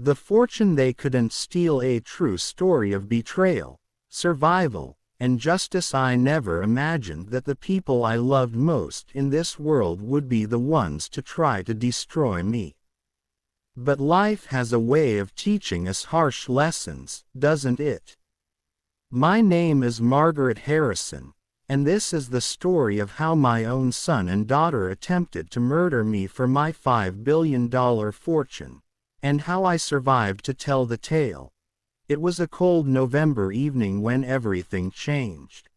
The fortune they couldn't steal, a true story of betrayal, survival, and justice. I never imagined that the people I loved most in this world would be the ones to try to destroy me. But life has a way of teaching us harsh lessons, doesn't it? My name is Margaret Harrison, and this is the story of how my own son and daughter attempted to murder me for my $5 billion fortune, and how I survived to tell the tale. It was a cold November evening when everything changed.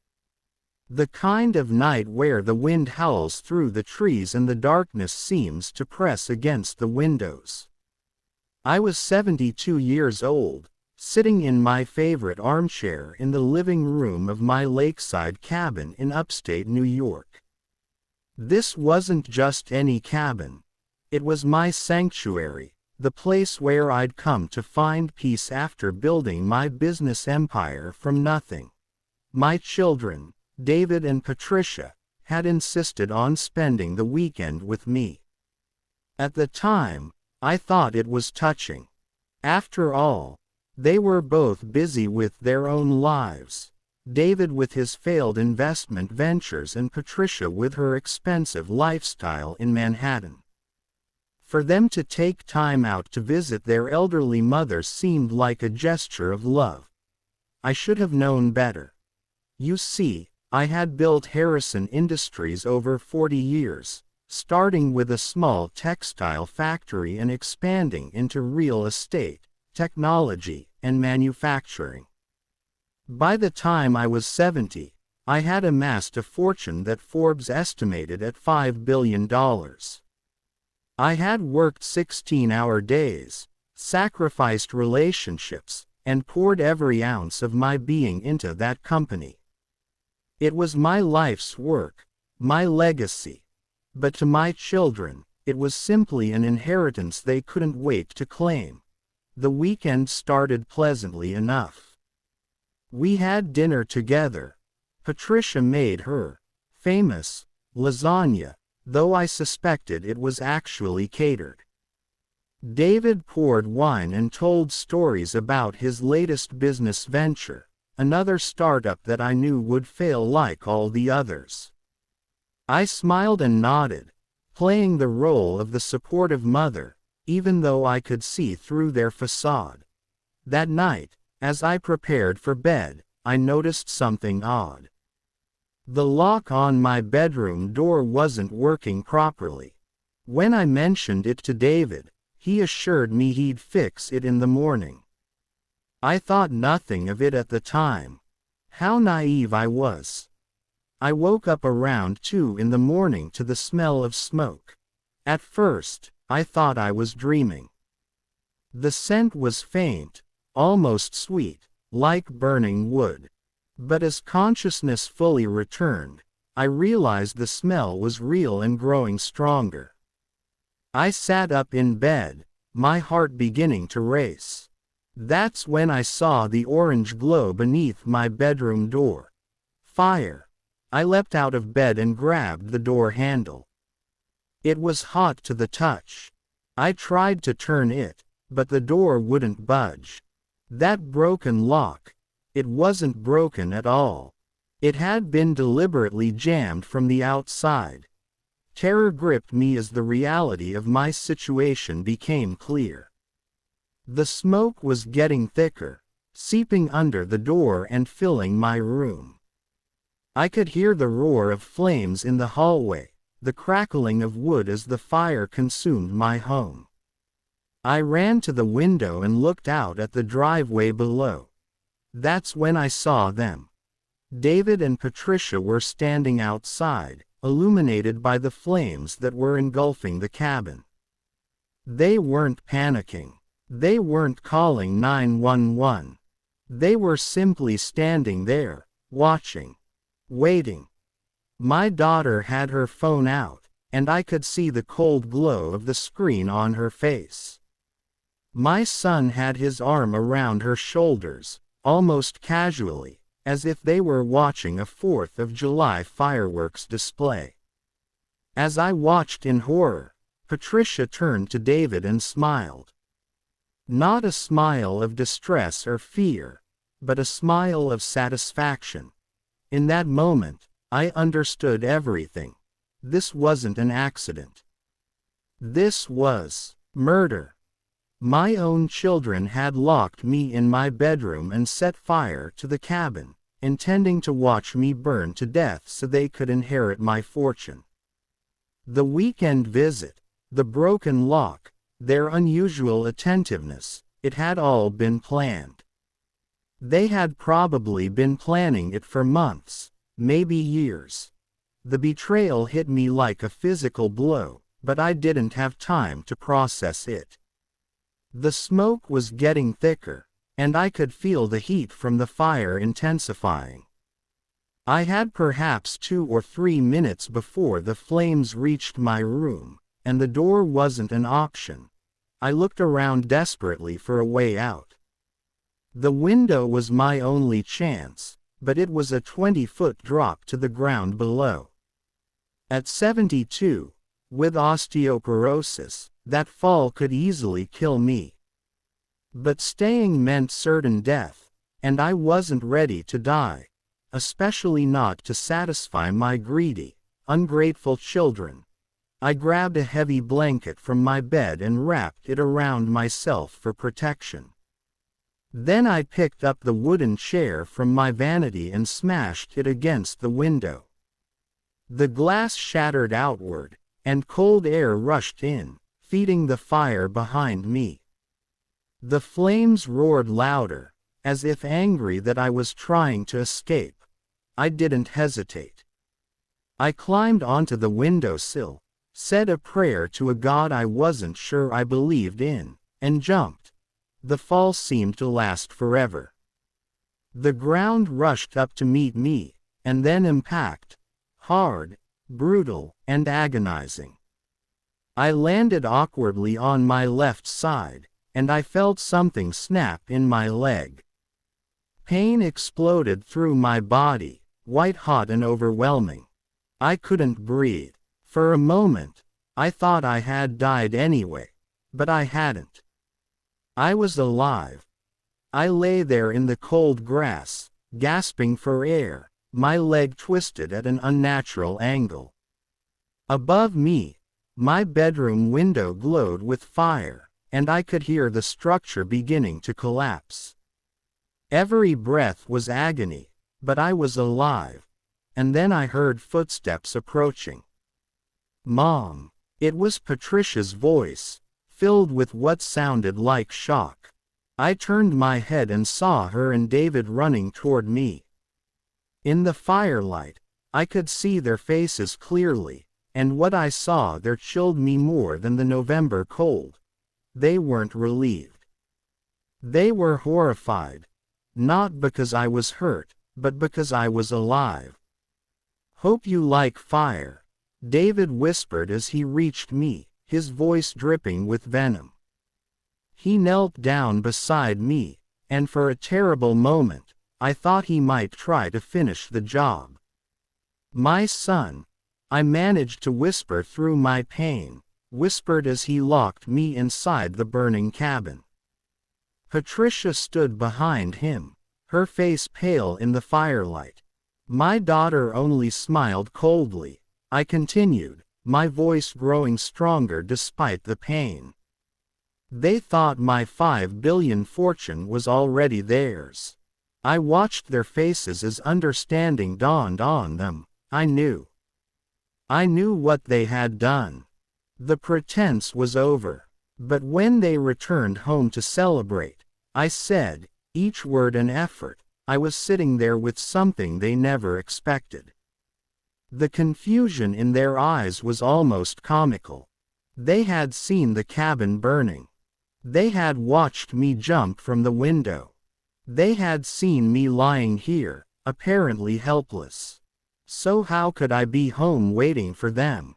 The kind of night where the wind howls through the trees and the darkness seems to press against the windows. I was 72 years old, sitting in my favorite armchair in the living room of my lakeside cabin in upstate New York. This wasn't just any cabin. It was my sanctuary, the place where I'd come to find peace after building my business empire from nothing. My children, David and Patricia, had insisted on spending the weekend with me. At the time, I thought it was touching. After all, they were both busy with their own lives, David with his failed investment ventures and Patricia with her expensive lifestyle in Manhattan. For them to take time out to visit their elderly mother seemed like a gesture of love. I should have known better. You see, I had built Harrison Industries over 40 years, starting with a small textile factory and expanding into real estate, technology, and manufacturing. By the time I was 70, I had amassed a fortune that Forbes estimated at $5 billion. I had worked 16-hour days, sacrificed relationships, and poured every ounce of my being into that company. It was my life's work, my legacy. But to my children, it was simply an inheritance they couldn't wait to claim. The weekend started pleasantly enough. We had dinner together. Patricia made her famous lasagna, though I suspected it was actually catered. David poured wine and told stories about his latest business venture, another startup that I knew would fail like all the others. I smiled and nodded, playing the role of the supportive mother, even though I could see through their facade. That night, as I prepared for bed, I noticed something odd. The lock on my bedroom door wasn't working properly. When I mentioned it to David, he assured me he'd fix it in the morning. I thought nothing of it at the time. How naive I was. I woke up around 2 in the morning to the smell of smoke. At first, I thought I was dreaming. The scent was faint, almost sweet, like burning wood. But as consciousness fully returned, I realized the smell was real and growing stronger. I sat up in bed, my heart beginning to race. That's when I saw the orange glow beneath my bedroom door. Fire! I leapt out of bed and grabbed the door handle. It was hot to the touch. I tried to turn it, but the door wouldn't budge. That broken lock, it wasn't broken at all. It had been deliberately jammed from the outside. Terror gripped me as the reality of my situation became clear. The smoke was getting thicker, seeping under the door and filling my room. I could hear the roar of flames in the hallway, the crackling of wood as the fire consumed my home. I ran to the window and looked out at the driveway below. That's when I saw them. David and Patricia were standing outside, illuminated by the flames that were engulfing the cabin. They weren't panicking. They weren't calling 911. They were simply standing there, watching, waiting. My daughter had her phone out, and I could see the cold glow of the screen on her face. My son had his arm around her shoulders, almost casually, as if they were watching a 4th of July fireworks display. As I watched in horror, Patricia turned to David and smiled. Not a smile of distress or fear, but a smile of satisfaction. In that moment, I understood everything. This wasn't an accident. This was murder. My own children had locked me in my bedroom and set fire to the cabin, intending to watch me burn to death so they could inherit my fortune. The weekend visit, the broken lock, their unusual attentiveness, it had all been planned. They had probably been planning it for months, maybe years. The betrayal hit me like a physical blow, but I didn't have time to process it. The smoke was getting thicker, and I could feel the heat from the fire intensifying. I had perhaps 2 or 3 minutes before the flames reached my room, and the door wasn't an option. I looked around desperately for a way out. The window was my only chance, but it was a 20-foot drop to the ground below. At 72, with osteoporosis, that fall could easily kill me. But staying meant certain death, and I wasn't ready to die, especially not to satisfy my greedy, ungrateful children. I grabbed a heavy blanket from my bed and wrapped it around myself for protection. Then I picked up the wooden chair from my vanity and smashed it against the window. The glass shattered outward, and cold air rushed in, feeding the fire behind me. The flames roared louder, as if angry that I was trying to escape. I didn't hesitate. I climbed onto the windowsill, said a prayer to a God I wasn't sure I believed in, and jumped. The fall seemed to last forever. The ground rushed up to meet me, and then impact. Hard, brutal, and agonizing. I landed awkwardly on my left side, and I felt something snap in my leg. Pain exploded through my body, white-hot and overwhelming. I couldn't breathe. For a moment, I thought I had died anyway, but I hadn't. I was alive. I lay there in the cold grass, gasping for air, my leg twisted at an unnatural angle. Above me, my bedroom window glowed with fire, and I could hear the structure beginning to collapse. Every breath was agony, but I was alive. And then I heard footsteps approaching. "Mom." It was Patricia's voice, filled with what sounded like shock. I turned my head and saw her and David running toward me. In the firelight, I could see their faces clearly, and what I saw there chilled me more than the November cold. They weren't relieved. They were horrified. Not because I was hurt, but because I was alive. "Hope you like fire," David whispered as he reached me, his voice dripping with venom. He knelt down beside me, and for a terrible moment, I thought he might try to finish the job. "My son," I managed to whisper through my pain, whispered as he locked me inside the burning cabin. Patricia stood behind him, her face pale in the firelight. My daughter only smiled coldly. I continued, my voice growing stronger despite the pain. "They thought my $5 billion fortune was already theirs." I watched their faces as understanding dawned on them. I knew. I knew what they had done. The pretense was over. But when they returned home to celebrate, I said, each word an effort, I was sitting there with something they never expected. The confusion in their eyes was almost comical. They had seen the cabin burning. They had watched me jump from the window. They had seen me lying here, apparently helpless. So how could I be home waiting for them?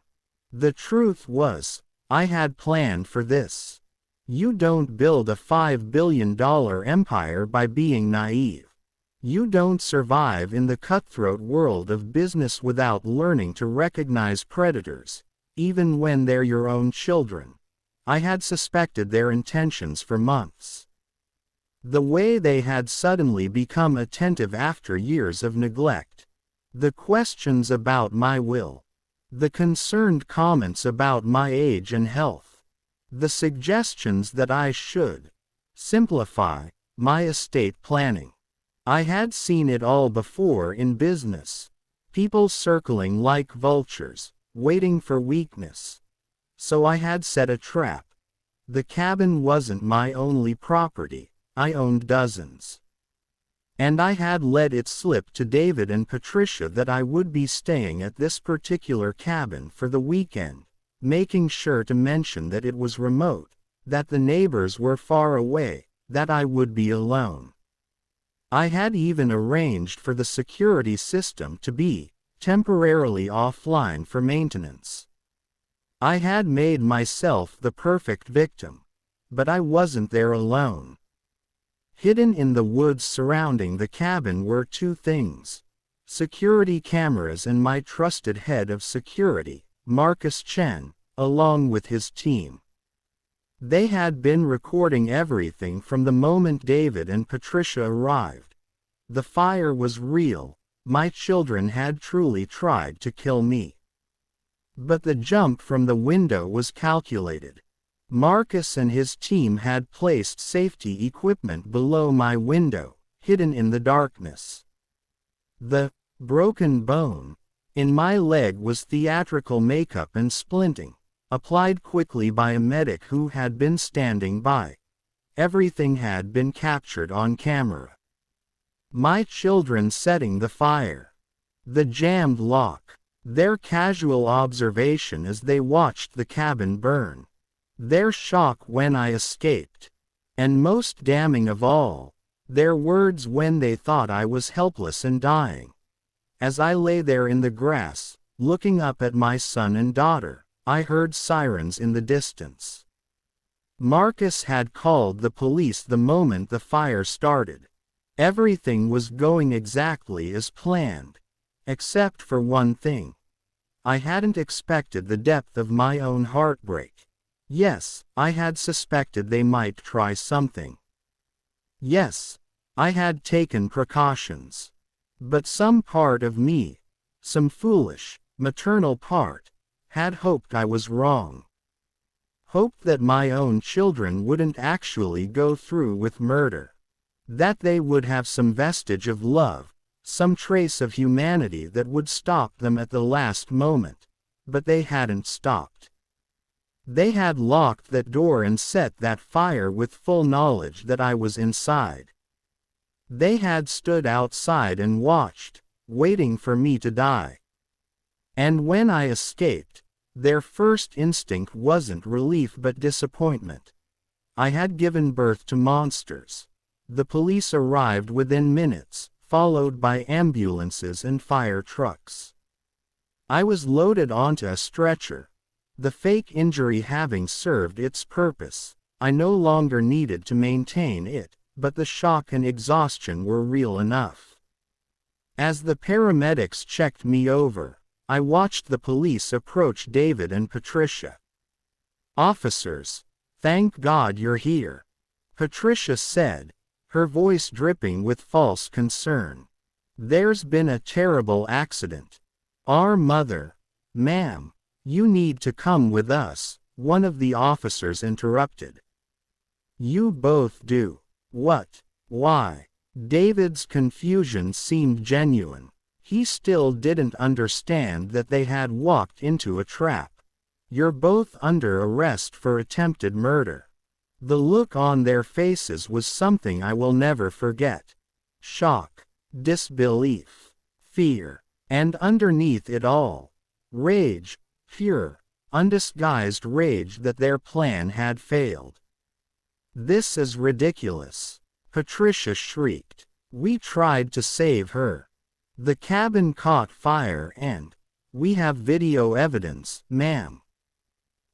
The truth was, I had planned for this. You don't build a $5 billion empire by being naive. You don't survive in the cutthroat world of business without learning to recognize predators, even when they're your own children. I had suspected their intentions for months. The way they had suddenly become attentive after years of neglect. The questions about my will. The concerned comments about my age and health. The suggestions that I should simplify my estate planning. I had seen it all before in business. People circling like vultures, waiting for weakness. So I had set a trap. The cabin wasn't my only property, I owned dozens. And I had let it slip to David and Patricia that I would be staying at this particular cabin for the weekend, making sure to mention that it was remote, that the neighbors were far away, that I would be alone. I had even arranged for the security system to be temporarily offline for maintenance. I had made myself the perfect victim. But I wasn't there alone. Hidden in the woods surrounding the cabin were two things: security cameras and my trusted head of security, Marcus Chen, along with his team. They had been recording everything from the moment David and Patricia arrived. The fire was real. My children had truly tried to kill me. But the jump from the window was calculated. Marcus and his team had placed safety equipment below my window, hidden in the darkness. The broken bone in my leg was theatrical makeup and splinting, applied quickly by a medic who had been standing by. Everything had been captured on camera. My children setting the fire. The jammed lock. Their casual observation as they watched the cabin burn. Their shock when I escaped. And most damning of all, their words when they thought I was helpless and dying. As I lay there in the grass, looking up at my son and daughter, I heard sirens in the distance. Marcus had called the police the moment the fire started. Everything was going exactly as planned. Except for one thing. I hadn't expected the depth of my own heartbreak. Yes, I had suspected they might try something. Yes, I had taken precautions. But some part of me, some foolish, maternal part, had hoped I was wrong. Hoped that my own children wouldn't actually go through with murder. That they would have some vestige of love, some trace of humanity that would stop them at the last moment. But they hadn't stopped. They had locked that door and set that fire with full knowledge that I was inside. They had stood outside and watched, waiting for me to die. And when I escaped, their first instinct wasn't relief but disappointment. I had given birth to monsters. The police arrived within minutes, followed by ambulances and fire trucks. I was loaded onto a stretcher. The fake injury having served its purpose, I no longer needed to maintain it, but the shock and exhaustion were real enough. As the paramedics checked me over, I watched the police approach David and Patricia. "Officers, thank God you're here," Patricia said, her voice dripping with false concern. "There's been a terrible accident. Our mother." "Ma'am, you need to come with us," one of the officers interrupted. "You both do." "What? Why?" David's confusion seemed genuine. He still didn't understand that they had walked into a trap. "You're both under arrest for attempted murder." The look on their faces was something I will never forget. Shock, disbelief, fear, and underneath it all, rage, pure, undisguised rage that their plan had failed. "This is ridiculous," Patricia shrieked. "We tried to save her. The cabin caught fire and we have video evidence, ma'am.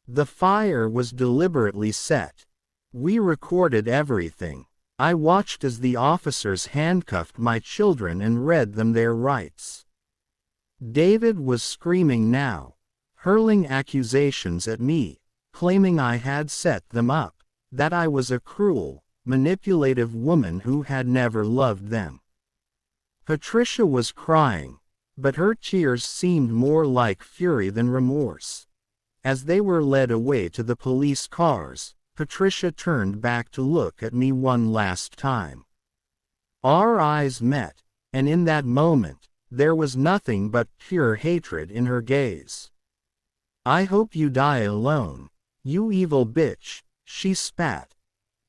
The fire was deliberately set. We recorded everything. I watched as the officers handcuffed my children and read them their rights." David was screaming now, hurling accusations at me, claiming I had set them up, that I was a cruel, manipulative woman who had never loved them. Patricia was crying, but her tears seemed more like fury than remorse. As they were led away to the police cars, Patricia turned back to look at me one last time. Our eyes met, and in that moment, there was nothing but pure hatred in her gaze. "I hope you die alone, you evil bitch," she spat.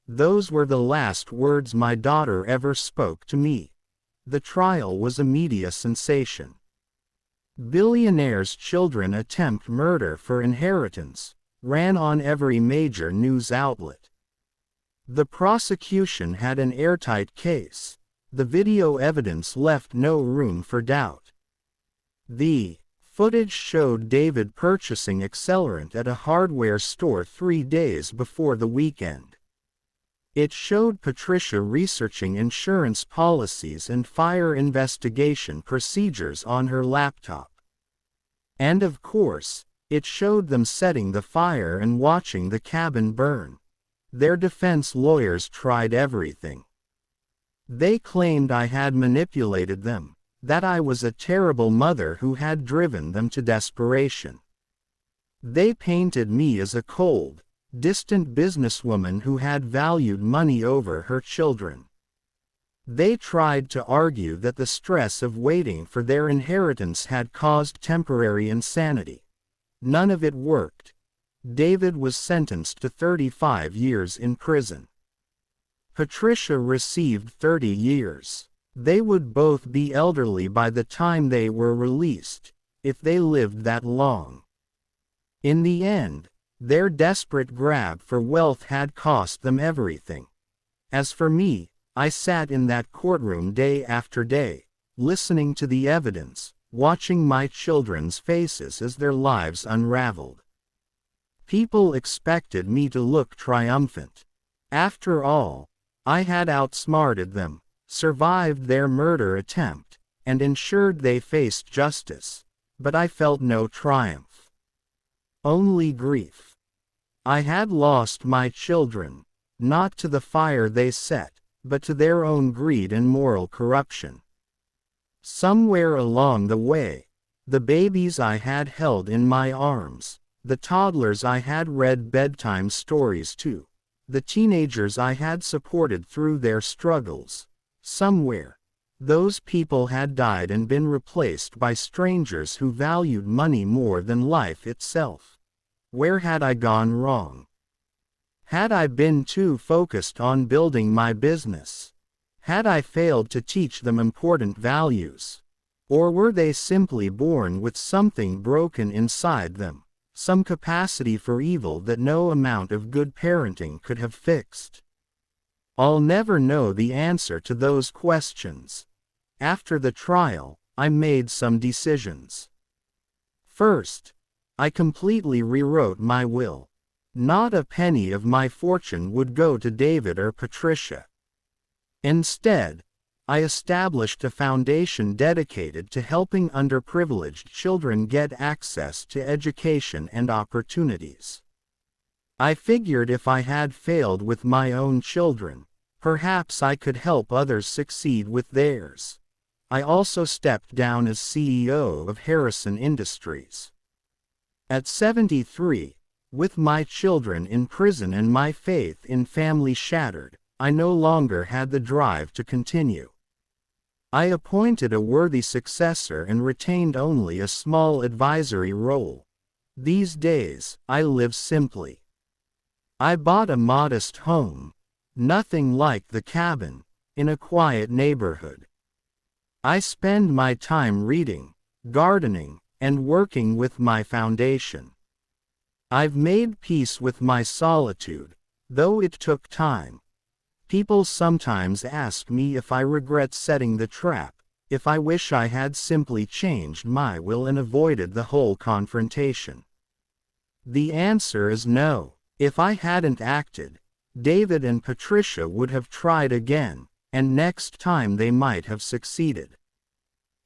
Those were the last words my daughter ever spoke to me. The trial was a media sensation. "Billionaire's children attempt murder for inheritance," ran on every major news outlet. The prosecution had an airtight case. The video evidence left no room for doubt. The footage showed David purchasing accelerant at a hardware store 3 days before the weekend. It showed Patricia researching insurance policies and fire investigation procedures on her laptop. And of course, it showed them setting the fire and watching the cabin burn. Their defense lawyers tried everything. They claimed I had manipulated them, that I was a terrible mother who had driven them to desperation. They painted me as a cold, distant businesswoman who had valued money over her children. They tried to argue that the stress of waiting for their inheritance had caused temporary insanity. None of it worked. David was sentenced to 35 years in prison. Patricia received 30 years. They would both be elderly by the time they were released, if they lived that long. In the end, their desperate grab for wealth had cost them everything. As for me, I sat in that courtroom day after day, listening to the evidence, watching my children's faces as their lives unraveled. People expected me to look triumphant. After all, I had outsmarted them, survived their murder attempt, and ensured they faced justice, but I felt no triumph. Only grief. I had lost my children, not to the fire they set, but to their own greed and moral corruption. Somewhere along the way, the babies I had held in my arms, the toddlers I had read bedtime stories to, the teenagers I had supported through their struggles, somewhere, those people had died and been replaced by strangers who valued money more than life itself. Where had I gone wrong? Had I been too focused on building my business? Had I failed to teach them important values? Or were they simply born with something broken inside them, some capacity for evil that no amount of good parenting could have fixed? I'll never know the answer to those questions. After the trial, I made some decisions. First, I completely rewrote my will. Not a penny of my fortune would go to David or Patricia. Instead, I established a foundation dedicated to helping underprivileged children get access to education and opportunities. I figured if I had failed with my own children, perhaps I could help others succeed with theirs. I also stepped down as CEO of Harrison Industries. At 73, with my children in prison and my faith in family shattered, I no longer had the drive to continue. I appointed a worthy successor and retained only a small advisory role. These days, I live simply. I bought a modest home, nothing like the cabin, in a quiet neighborhood. I spend my time reading, gardening, and working with my foundation. I've made peace with my solitude, though it took time. People sometimes ask me if I regret setting the trap, if I wish I had simply changed my will and avoided the whole confrontation. The answer is no. If I hadn't acted, David and Patricia would have tried again, and next time they might have succeeded.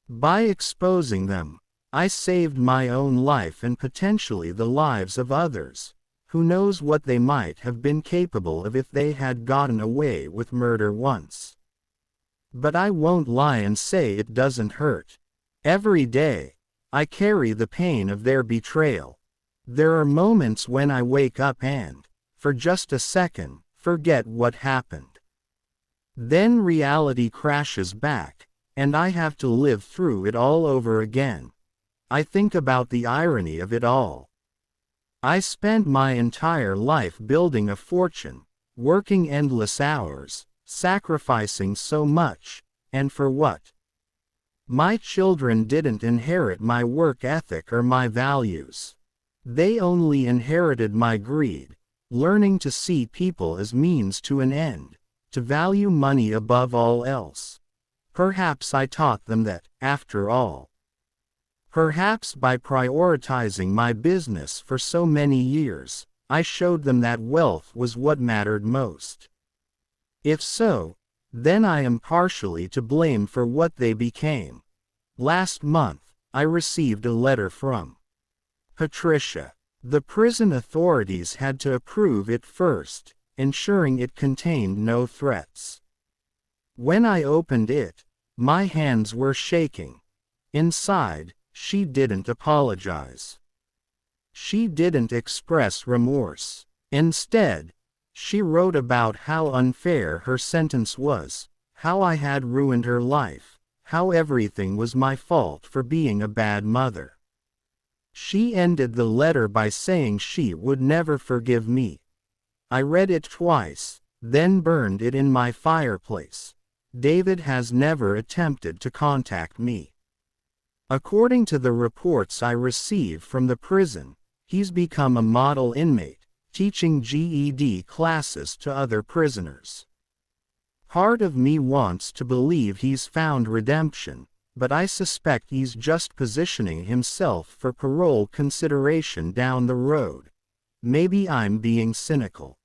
By exposing them, I saved my own life and potentially the lives of others, who Who knows what they might have been capable of if they had gotten away with murder once. But I won't lie and say it doesn't hurt. Every day, I carry the pain of their betrayal. There are moments when I wake up and, for just a second, forget what happened. Then reality crashes back, and I have to live through it all over again. I think about the irony of it all. I spent my entire life building a fortune, working endless hours, sacrificing so much, and for what? My children didn't inherit my work ethic or my values. They only inherited my greed, learning to see people as means to an end, to value money above all else. Perhaps I taught them that, after all. Perhaps by prioritizing my business for so many years, I showed them that wealth was what mattered most. If so, then I am partially to blame for what they became. Last month, I received a letter from Patricia. The prison authorities had to approve it first, ensuring it contained no threats. When I opened it, my hands were shaking. Inside, she didn't apologize. She didn't express remorse. Instead, she wrote about how unfair her sentence was, how I had ruined her life, how everything was my fault for being a bad mother. She ended the letter by saying she would never forgive me. I read it twice, then burned it in my fireplace. David has never attempted to contact me. According to the reports I receive from the prison, he's become a model inmate, teaching GED classes to other prisoners. Part of me wants to believe he's found redemption, but I suspect he's just positioning himself for parole consideration down the road. Maybe I'm being cynical.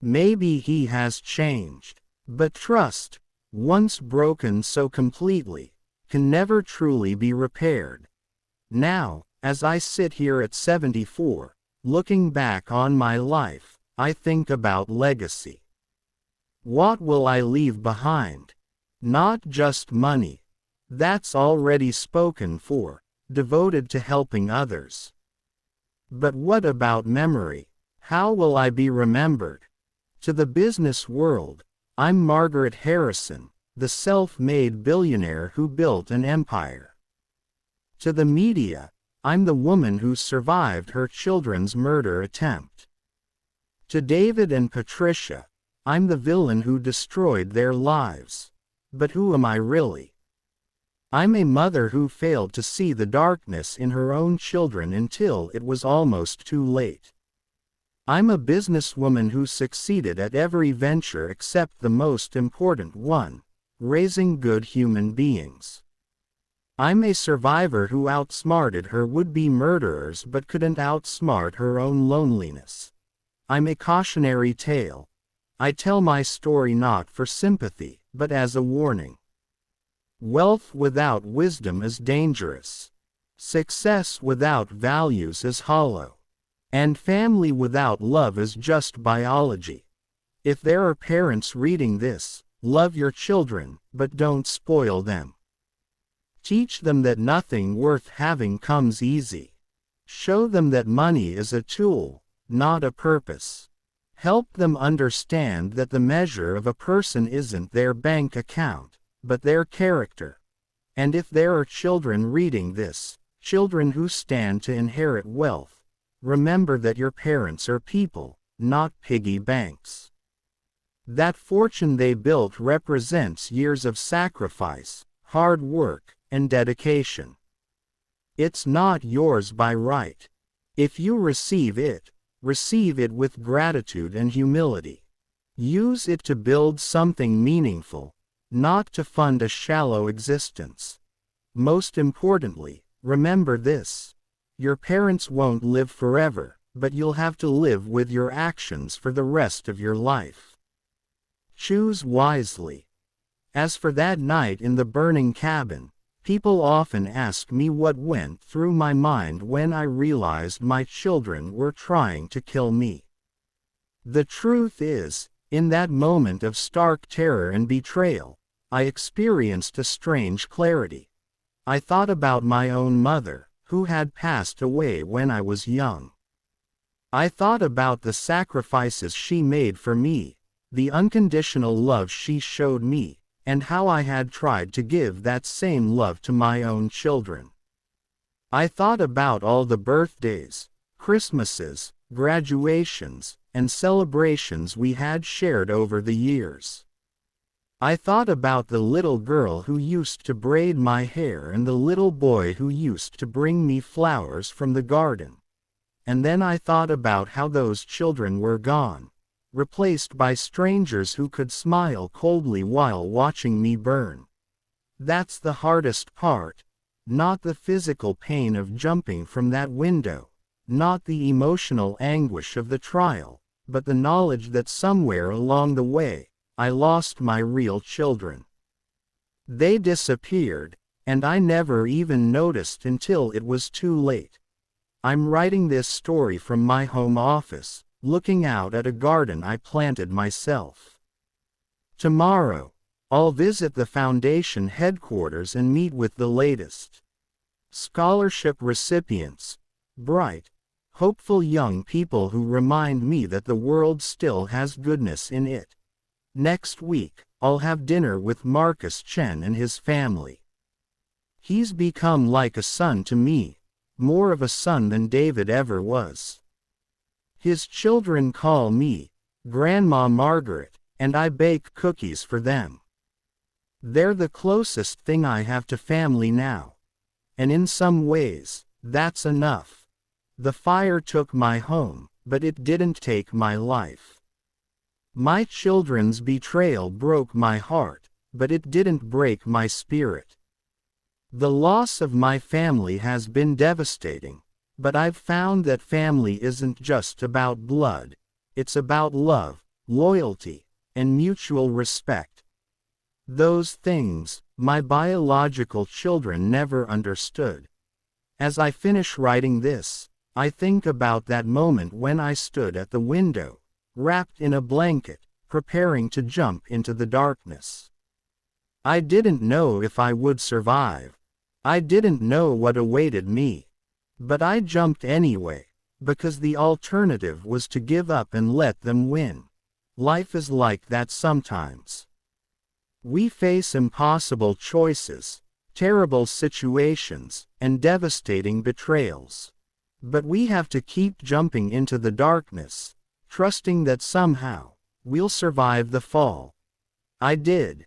Maybe he has changed. But trust, once broken so completely, can never truly be repaired. Now, as I sit here at 74, looking back on my life, I think about legacy. What will I leave behind? Not just money. That's already spoken for, devoted to helping others. But what about memory? How will I be remembered? To the business world, I'm Margaret Harrison, the self-made billionaire who built an empire. To the media, I'm the woman who survived her children's murder attempt. To David and Patricia, I'm the villain who destroyed their lives. But who am I really? I'm a mother who failed to see the darkness in her own children until it was almost too late. I'm a businesswoman who succeeded at every venture except the most important one, raising good human beings. I'm a survivor who outsmarted her would-be murderers but couldn't outsmart her own loneliness. I'm a cautionary tale. I tell my story not for sympathy, but as a warning. Wealth without wisdom is dangerous. Success without values is hollow. And family without love is just biology. If there are parents reading this, love your children, but don't spoil them. Teach them that nothing worth having comes easy. Show them that money is a tool, not a purpose. Help them understand that the measure of a person isn't their bank account, but their character. And if there are children reading this, children who stand to inherit wealth, remember that your parents are people, not piggy banks. That fortune they built represents years of sacrifice, hard work, and dedication. It's not yours by right. If you receive it with gratitude and humility. Use it to build something meaningful, not to fund a shallow existence. Most importantly, remember this. Your parents won't live forever, but you'll have to live with your actions for the rest of your life. Choose wisely. As for that night in the burning cabin, People often ask me what went through my mind when I realized my children were trying to kill me. The truth is, in that moment of stark terror and betrayal, I experienced a strange clarity. I thought about my own mother, who had passed away when I was young. I thought about the sacrifices she made for me, the unconditional love she showed me, and how I had tried to give that same love to my own children. I thought about all the birthdays, Christmases, graduations, and celebrations we had shared over the years. I thought about the little girl who used to braid my hair and the little boy who used to bring me flowers from the garden. And then I thought about how those children were gone, replaced by strangers who could smile coldly while watching me burn. That's the hardest part, not the physical pain of jumping from that window, not the emotional anguish of the trial, but the knowledge that somewhere along the way, I lost my real children. They disappeared, and I never even noticed until it was too late. I'm writing this story from my home office, looking out at a garden I planted myself. Tomorrow, I'll visit the foundation headquarters and meet with the latest scholarship recipients, bright, hopeful young people who remind me that the world still has goodness in it. Next week, I'll have dinner with Marcus Chen and his family. He's become like a son to me, more of a son than David ever was. His children call me Grandma Margaret, and I bake cookies for them. They're the closest thing I have to family now. And in some ways, that's enough. The fire took my home, but it didn't take my life. My children's betrayal broke my heart, but it didn't break my spirit. The loss of my family has been devastating, but I've found that family isn't just about blood, it's about love, loyalty, and mutual respect. Those things, my biological children never understood. As I finish writing this, I think about that moment when I stood at the window, wrapped in a blanket, preparing to jump into the darkness. I didn't know if I would survive. I didn't know what awaited me. But I jumped anyway, because the alternative was to give up and let them win. Life is like that sometimes. We face impossible choices, terrible situations, and devastating betrayals. But we have to keep jumping into the darkness, trusting that somehow, we'll survive the fall. I did.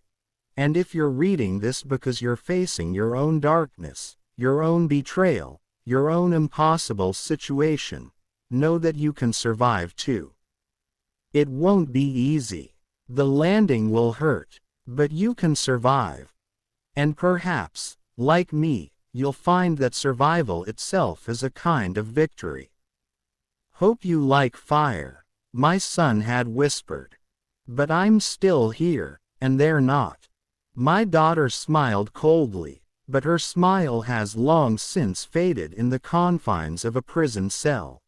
And if you're reading this because you're facing your own darkness, your own betrayal, your own impossible situation, know that you can survive too. It won't be easy. The landing will hurt, but you can survive. And perhaps, like me, you'll find that survival itself is a kind of victory. Hope you like fire, my son had whispered. But I'm still here, and they're not. My daughter smiled coldly, but her smile has long since faded in the confines of a prison cell.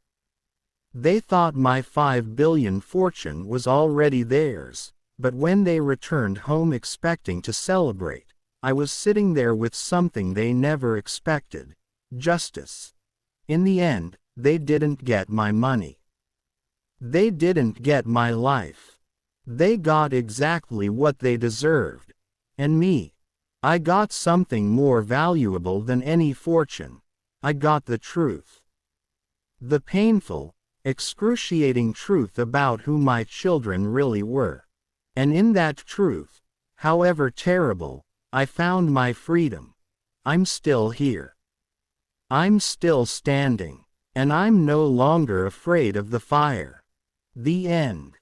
They thought my $5 billion fortune was already theirs, but when they returned home expecting to celebrate, I was sitting there with something they never expected: justice. In the end, they didn't get my money. They didn't get my life. They got exactly what they deserved. And me. I got something more valuable than any fortune. I got the truth. The painful, excruciating truth about who my children really were. And in that truth, however terrible, I found my freedom. I'm still here. I'm still standing. And I'm no longer afraid of the fire. The end.